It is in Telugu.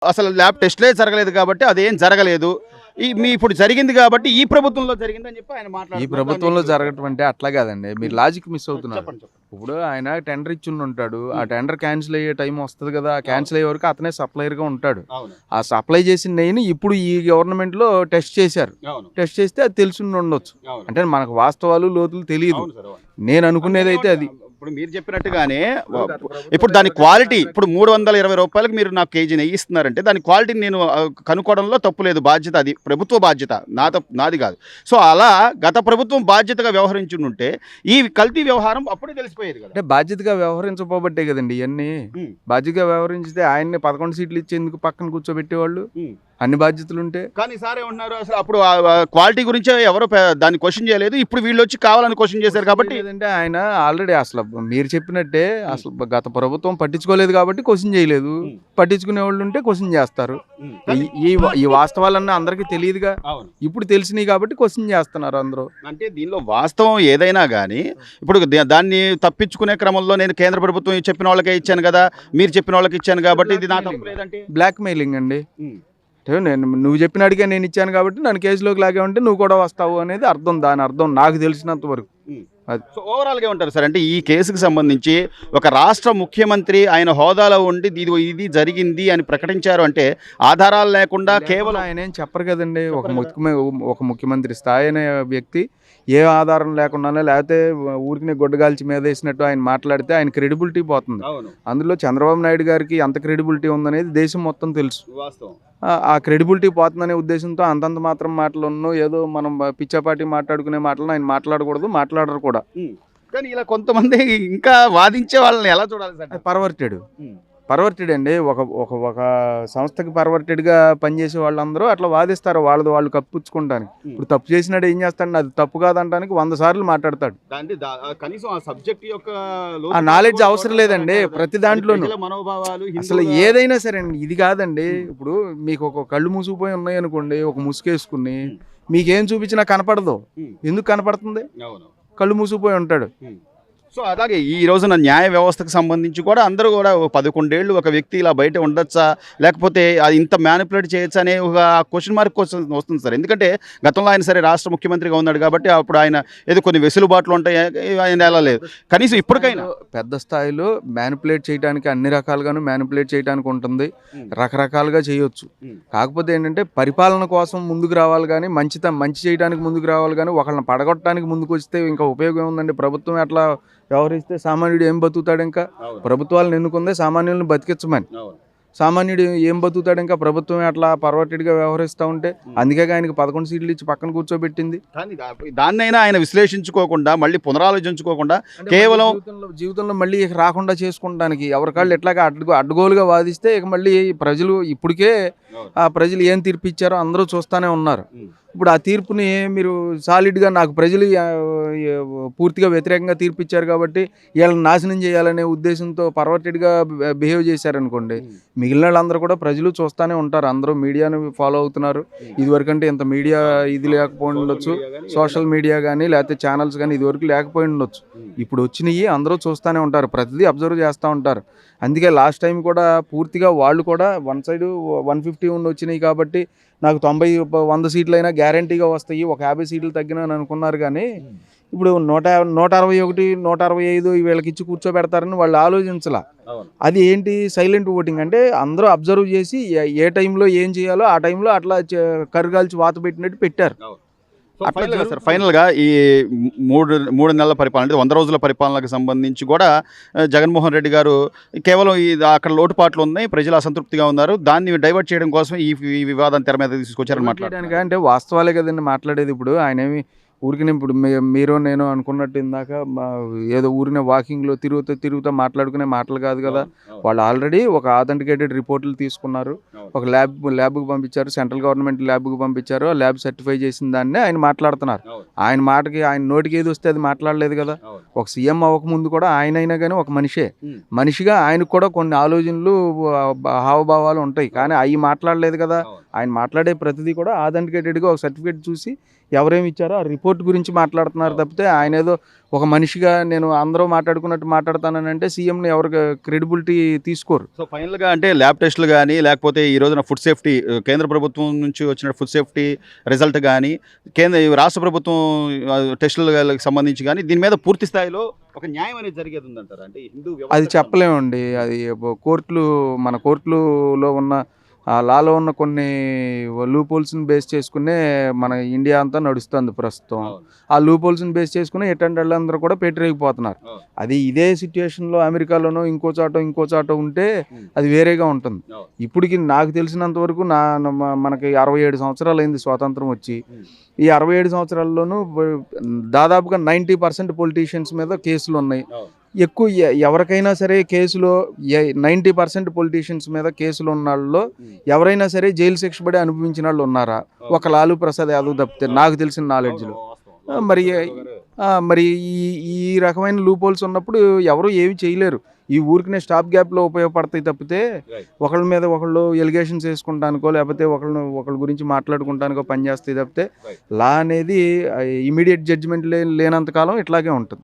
అసలు ల్యాబ్ టెస్ట్‌లే జరగలేదు కాబట్టి అదేం జరగలేదు. ఇప్పుడు జరిగింది కాబట్టి ఈ ప్రభుత్వంలో జరిగిందని చెప్పి ఆయన ఈ మాట్లాడుతున్నారు. ప్రభుత్వంలో జరగటం అంటే అట్లా కాదండి, మీరు లాజిక్ మిస్ అవుతున్నారు. చెప్పండి. ఇప్పుడు ఆయన టెండర్ ఇచ్చి ఉంటాడు, ఆ టెండర్ క్యాన్సిల్ అయ్యే టైం వస్తుంది కదా, ఆ క్యాన్సిల్ అయ్యే వరకు అతనే సప్లైయర్గా ఉంటాడు. అవును. ఆ సప్లై చేసిన నెయ్యిని ఇప్పుడు ఈ గవర్నమెంట్లో టెస్ట్ చేశారు. అవును. టెస్ట్ చేస్తే అది తెలిసి ఉండొచ్చు. అవును. అంటే మనకు వాస్తవాలు లోతులు తెలియదు. అవును సార్, అవును. నేను అనుకునేది అయితే అది. ఇప్పుడు మీరు చెప్పినట్టుగానే ఇప్పుడు దాని క్వాలిటీ ఇప్పుడు 320 రూపాయలకు మీరు నాకు కేజీ నెయ్యి ఇస్తున్నారంటే దాని క్వాలిటీని నేను కనుక్కోవడంలో తప్పు లేదు. బాధ్యత అది ప్రభుత్వ బాధ్యత, నాది కాదు. సో అలా గత ప్రభుత్వం బాధ్యతగా వ్యవహరించి ఉంటే ఈ కల్తీ వ్యవహారం అప్పుడే తెలిసిపోయేది కదా. అంటే బాధ్యతగా వ్యవహరించబోబట్టే కదండి ఇవన్నీ. బాధ్యతగా వ్యవహరించితే ఆయన్ని 11 సీట్లు ఇచ్చేందుకు పక్కన కూర్చోబెట్టేవాళ్ళు అన్ని బాధ్యతలు ఉంటే. కానీ సార్ ఏమన్నారు, అసలు అప్పుడు క్వాలిటీ గురించి ఎవరు దాన్ని క్వశ్చన్ చేయలేదు. ఇప్పుడు వీళ్ళు వచ్చి కావాలని క్వశ్చన్ చేశారు కాబట్టి. లేదంటే ఆయన ఆల్రెడీ అసలు మీరు చెప్పినట్టే అసలు గత ప్రభుత్వం పట్టించుకోలేదు కాబట్టి క్వశ్చన్ చేయలేదు. పట్టించుకునే వాళ్ళు ఉంటే క్వశ్చన్ చేస్తారు. ఈ వాస్తవాలన్నీ అందరికీ తెలియదుగా, ఇప్పుడు తెలిసినాయి కాబట్టి క్వశ్చన్ చేస్తున్నారు అందరూ. అంటే దీనిలో వాస్తవం ఏదైనా కానీ ఇప్పుడు దాన్ని తప్పించుకునే క్రమంలో నేను కేంద్ర ప్రభుత్వం చెప్పిన వాళ్ళకే ఇచ్చాను కదా, మీరు చెప్పిన వాళ్ళకి ఇచ్చాను కాబట్టి ఇది నా తప్పు లేదంటే బ్లాక్ మెయిలింగ్ అండి. నువ్వు చెప్పిన అడిగే నేను ఇచ్చాను కాబట్టి నన్ను కేసులోకి లాగే ఉంటే నువ్వు కూడా వస్తావు అనేది అర్థం. దాని అర్థం నాకు తెలిసినంత వరకు అది. సో ఓవరాల్గా ఉంటారు సార్, అంటే ఈ కేసుకు సంబంధించి ఒక రాష్ట్ర ముఖ్యమంత్రి ఆయన హోదాలో ఉండి ఇది జరిగింది అని ప్రకటించారు అంటే ఆధారాలు లేకుండా కేవలం ఆయన ఏం చెప్పరు కదండి. ఒక ముఖ్యమంత్రి స్థాయి అనే వ్యక్తి ఏ ఆధారం లేకుండానే లేకపోతే ఊరికి గొడ్డగాల్చి మీద వేసినట్టు ఆయన మాట్లాడితే ఆయన క్రెడిబిలిటీ పోతుంది. అందులో చంద్రబాబు నాయుడు గారికి ఎంత క్రెడిబిలిటీ ఉందనేది దేశం మొత్తం తెలుసు. ఆ క్రెడిబిలిటీ పోతుందనే ఉద్దేశంతో అంతంత మాత్రం మాటలను ఏదో మనం పిచ్చాపాటి మాట్లాడుకునే మాటలను ఆయన మాట్లాడకూడదు, మాట్లాడరు కూడా. కానీ ఇలా కొంతమంది ఇంకా వాదించే వాళ్ళని ఎలా చూడాలి సార్? పర్వర్టెడ్ అండి. ఒక సంస్థకి పర్వర్టెడ్గా పనిచేసే వాళ్ళందరూ అట్లా వాదిస్తారు వాళ్ళు కప్పించుకుంటానికి. ఇప్పుడు తప్పు చేసినాడు ఏం చేస్తాడు, అది తప్పు కాదంటానికి 100 సార్లు మాట్లాడతాడు. ఆ నాలెడ్జ్ అవసరం లేదండి ప్రతి దాంట్లోనూ. అసలు ఏదైనా సరే అండి, ఇది కాదండి. ఇప్పుడు మీకు ఒక కళ్ళు మూసుకుపోయి ఉన్నాయి అనుకోండి, ఒక ముసుకేసుకుని మీకేం చూపించినా కనపడదు. ఎందుకు కనపడుతుంది? కళ్ళు మూసుకుపోయి ఉంటాడు. సో అలాగే ఈ రోజున న్యాయ వ్యవస్థకు సంబంధించి కూడా అందరూ కూడా 11 ఏళ్ళు ఒక వ్యక్తి ఇలా బయట ఉండొచ్చా, లేకపోతే అది ఇంత మ్యానిపులేట్ చేయొచ్చా అనే ఒక క్వశ్చన్ మార్క్ వస్తుంది సార్. ఎందుకంటే గతంలో ఆయన సరే రాష్ట్ర ముఖ్యమంత్రిగా ఉన్నాడు కాబట్టి అప్పుడు ఆయన ఏదో కొన్ని వెసులుబాట్లు ఉంటాయి, ఆయన ఎలా లేదు. కనీసం ఇప్పటికైనా పెద్ద స్థాయిలో మ్యానిపులేట్ చేయడానికి అన్ని రకాలుగాను మ్యానిపులేట్ చేయడానికి ఉంటుంది, రకరకాలుగా చేయొచ్చు. కాకపోతే ఏంటంటే పరిపాలన కోసం ముందుకు రావాలి కానీ మంచి చేయడానికి ముందుకు రావాలి కానీ ఒకళ్ళని పడగొట్టడానికి ముందుకు వస్తే ఇంకా ఉపయోగం ఉందండి. ప్రభుత్వం ఎట్లా వ్యవహరిస్తే సామాన్యుడు ఏం బతుకుతాడు? ఇంకా ప్రభుత్వాలను ఎన్నుకుందే సామాన్యులను బతికించమని. సామాన్యుడు ఏం బతుకుతాడు? ఇంకా ప్రభుత్వం అట్లా పర్వర్టెడ్గా వ్యవహరిస్తూ ఉంటే. అందుకే ఆయనకి 11 సీట్లు ఇచ్చి పక్కన కూర్చోబెట్టింది. దాన్నైనా ఆయన విశ్లేషించుకోకుండా మళ్ళీ పునరాలోచించుకోకుండా కేవలం జీవితంలో మళ్ళీ రాకుండా చేసుకుంటానికి ఎవరికాళ్ళు ఎట్లాగా అడ్డగోలుగా వాదిస్తే ఇక మళ్ళీ ప్రజలు ఇప్పటికే ఆ ప్రజలు ఏం తీర్పు ఇచ్చారో అందరూ చూస్తూనే ఉన్నారు. ఇప్పుడు ఆ తీర్పుని మీరు సాలిడ్గా నాకు ప్రజలు పూర్తిగా వ్యతిరేకంగా తీర్పు ఇచ్చారు కాబట్టి వీళ్ళని నాశనం చేయాలనే ఉద్దేశంతో పర్వర్టెడ్గా బిహేవ్ చేశారనుకోండి, మిగిలిన వాళ్ళందరూ కూడా ప్రజలు చూస్తూనే ఉంటారు. అందరూ మీడియాను ఫాలో అవుతున్నారు. ఇదివరకంటే ఇంత మీడియా ఇది లేకపోయి ఉండొచ్చు, సోషల్ మీడియా కానీ లేకపోతే ఛానల్స్ కానీ ఇదివరకు లేకపోయి ఉండొచ్చు. ఇప్పుడు వచ్చినవి అందరూ చూస్తూనే ఉంటారు, ప్రతిదీ అబ్జర్వ్ చేస్తూ ఉంటారు. అందుకే లాస్ట్ టైం కూడా పూర్తిగా వాళ్ళు కూడా వన్ సైడ్ 150 వచ్చినాయి కాబట్టి నాకు 90-100 సీట్లు అయినా గ్యారంటీగా వస్తాయి, ఒక 50 సీట్లు తగ్గినా అనుకున్నారు. కానీ ఇప్పుడు 161, 165 వీళ్ళకి ఇచ్చి కూర్చోబెడతారని వాళ్ళు ఆలోచించాల. అది ఏంటి సైలెంట్ ఓటింగ్ అంటే అందరూ అబ్జర్వ్ చేసి ఏ టైంలో ఏం చేయాలో ఆ టైంలో అట్లా కరుగాల్చి వాత పెట్టినట్టు పెట్టారు. సార్ ఫైనల్గా ఈ మూడు నెలల పరిపాలన అంటే 100 రోజుల పరిపాలనకు సంబంధించి కూడా జగన్మోహన్ రెడ్డి గారు కేవలం అక్కడ లోటుపాట్లు ఉన్నాయి, ప్రజలు అసంతృప్తిగా ఉన్నారు, దాన్ని డైవర్ట్ చేయడం కోసం ఈ వివాదాన్ని తెర మీద తీసుకొచ్చారని మాట్లాడడానికి. అంటే వాస్తవాలే కదండి మాట్లాడేది. ఇప్పుడు ఆయన ఏమి ఊరికి ఇప్పుడు మీరు నేను అనుకున్నట్టు ఇందాక ఏదో ఊరినే వాకింగ్లో తిరుగుతూ మాట్లాడుకునే మాటలు కాదు కదా. వాళ్ళు ఆల్రెడీ ఒక ఆథెంటికేటెడ్ రిపోర్ట్లు తీసుకున్నారు, ఒక ల్యాబ్కి పంపించారు, సెంట్రల్ గవర్నమెంట్ ల్యాబ్కి పంపించారు. ఆ ల్యాబ్ సర్టిఫై చేసిన దాన్నే ఆయన మాట్లాడుతున్నారు. ఆయన నోటికి ఏది వస్తే అది మాట్లాడలేదు కదా. ఒక సీఎం అవ్వకముందు కూడా ఆయన అయినా కానీ ఒక మనిషిగా ఆయనకు కూడా కొన్ని ఆలోచనలు హావభావాలు ఉంటాయి, కానీ అవి మాట్లాడలేదు కదా. ఆయన మాట్లాడే ప్రతిదీ కూడా ఆథెంటికేటెడ్గా ఒక సర్టిఫికేట్ చూసి ఎవరేమి ఇచ్చారో ఆ రిపోర్ట్ సపోర్ట్ గురించి మాట్లాడుతున్నారు తప్పితే ఆయన ఏదో ఒక మనిషిగా నేను అందరూ మాట్లాడుకున్నట్టు మాట్లాడతానంటే సీఎంని ఎవరికి క్రెడిబిలిటీ తీసుకోరు. సో ఫైనల్గా అంటే ల్యాబ్ టెస్టులు కానీ లేకపోతే ఈ రోజున ఫుడ్ సేఫ్టీ కేంద్ర ప్రభుత్వం నుంచి వచ్చిన ఫుడ్ సేఫ్టీ రిజల్ట్ కానీ రాష్ట్ర ప్రభుత్వం టెస్టులకు సంబంధించి కానీ దీని మీద పూర్తి స్థాయిలో ఒక న్యాయం అనేది జరిగేది ఉందంటారు అంటే హిందూ అది వ్యవస్థకు చెప్పలేమండి. అది కోర్టులు మన కోర్టులో ఉన్న ఆ లాలో ఉన్న కొన్ని లూపోల్స్ని బేస్ చేసుకునే మన ఇండియా అంతా నడుస్తుంది ప్రస్తుతం. అవును. ఆ లూపోల్స్ని బేస్ చేసుకుని ఎటెండర్లందరూ కూడా పెట్టిరేగిపోతున్నారు. అవును. అది ఇదే సిచ్యుయేషన్లో అమెరికాలోనో ఇంకో చాట ఉంటే ఉమ్. అది వేరేగా ఉంటుంది. అవును. ఇప్పటికి నాకు తెలిసినంత వరకు మనకి 67 సంవత్సరాలు అయింది స్వాతంత్రం వచ్చి. ఉమ్. ఈ 67 సంవత్సరాల్లోనూ దాదాపుగా 90% పొలిటీషియన్స్ మీద కేసులు ఉన్నాయి. అవును. ఎక్కువ ఎవరికైనా సరే కేసులో 90% పొలిటీషియన్స్ మీద కేసులు ఉన్న వాళ్ళలో ఎవరైనా సరే జైలు శిక్ష పడి అనుభవించిన వాళ్ళు ఉన్నారా? ఒక లాలూ ప్రసాద్ యాదవ్ తప్పితే నాకు తెలిసిన నాలెడ్జ్లో. మరి ఈ రకమైన లూపోల్స్ ఉన్నప్పుడు ఎవరు ఏమి చేయలేరు. ఈ ఊరికినే స్టాప్ గ్యాప్లో ఉపయోగపడతాయి తప్పితే ఒకళ్ళ మీద ఒకళ్ళు ఎలిగేషన్స్ వేసుకుంటానికో లేకపోతే ఒకళ్ళ గురించి మాట్లాడుకుంటానికో పనిచేస్తాయి తప్పితే లా అనేది ఇమీడియట్ జడ్జిమెంట్ లేనంతకాలం ఇట్లాగే ఉంటుంది.